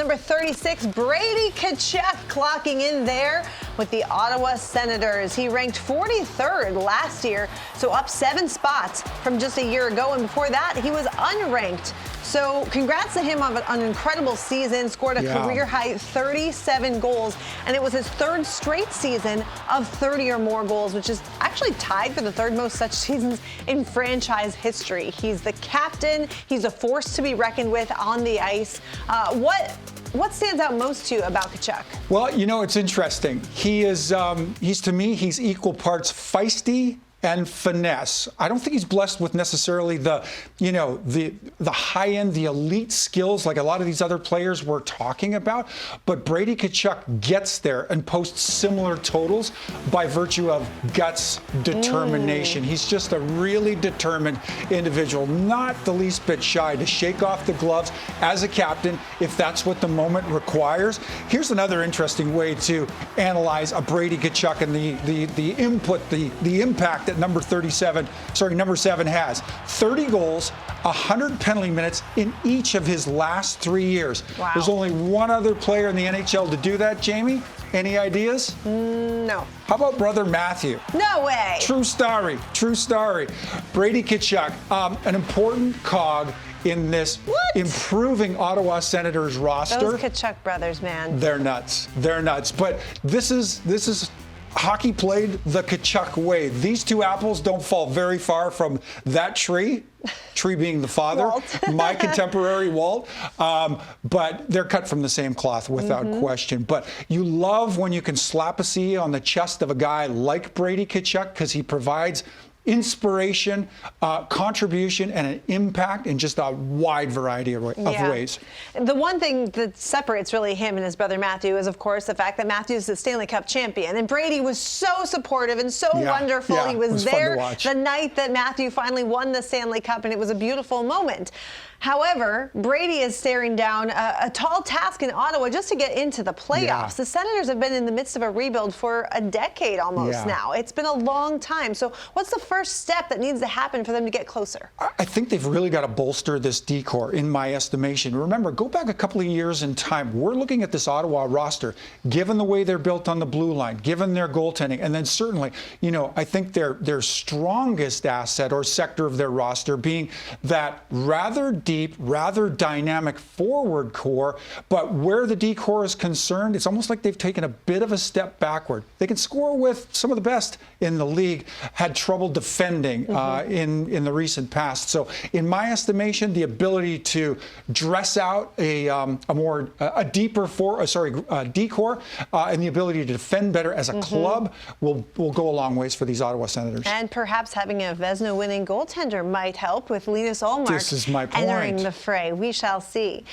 number 36, Brady Tkachuk, clocking in there with the Ottawa Senators. He ranked 43rd last year, so up 7 spots from just a year ago. And before that, he was unranked. So congrats to him on an incredible season, scored a career-high 37 goals, and it was his 3rd straight season of 30 or more goals, which is actually tied for the 3rd most such seasons in franchise history. He's the captain. He's a force to be reckoned with on the ice. What stands out most to you about Tkachuk? Well, you know, it's interesting. He's to me, he's equal parts feisty and finesse. I don't think he's blessed with necessarily the high end, the elite skills like a lot of these other players we're talking about. But Brady Tkachuk gets there and posts similar totals by virtue of guts, determination. He's just a really determined individual, not the least bit shy to shake off the gloves as a captain if that's what the moment requires. Here's another interesting way to analyze a Brady Tkachuk and the input, the impact that number 7 has. 30 goals, 100 penalty minutes in each of his last 3 years. Wow. There's only one other player in the NHL to do that, Jamie. Any ideas? No. How about brother Matthew? No way. True story. Brady Tkachuk, an important cog in this improving Ottawa Senators roster. Those Tkachuk brothers, man. They're nuts. But this is hockey played the Tkachuk way. These two apples don't fall very far from that tree being the father, my contemporary Walt. But they're cut from the same cloth without question. But you love when you can slap a C on the chest of a guy like Brady Tkachuk because he provides inspiration, contribution, and an impact in just a wide variety of ways. The one thing that separates really him and his brother Matthew is, of course, the fact that Matthew's the Stanley Cup champion. And Brady was so supportive and so wonderful. He was there the night that Matthew finally won the Stanley Cup, and it was a beautiful moment. However, Brady is staring down a tall task in Ottawa just to get into the playoffs. The Senators have been in the midst of a rebuild for a decade almost now. It's been a long time. So what's the first step that needs to happen for them to get closer? I think they've really got to bolster this decor, in my estimation. Remember, go back a couple of years in time. We're looking at this Ottawa roster, given the way they're built on the blue line, given their goaltending, and then certainly, I think their strongest asset or sector of their roster being that rather deep, rather dynamic forward core, but where the decor is concerned, it's almost like they've taken a bit of a step backward. They can score with some of the best in the league, had trouble defending in the recent past. So in my estimation, the ability to dress out a deeper decor and the ability to defend better as a club will go a long ways for these Ottawa Senators. And perhaps having a Vezina winning goaltender might help with Linus Ullmark. This is my point. Entering the fray. We shall see.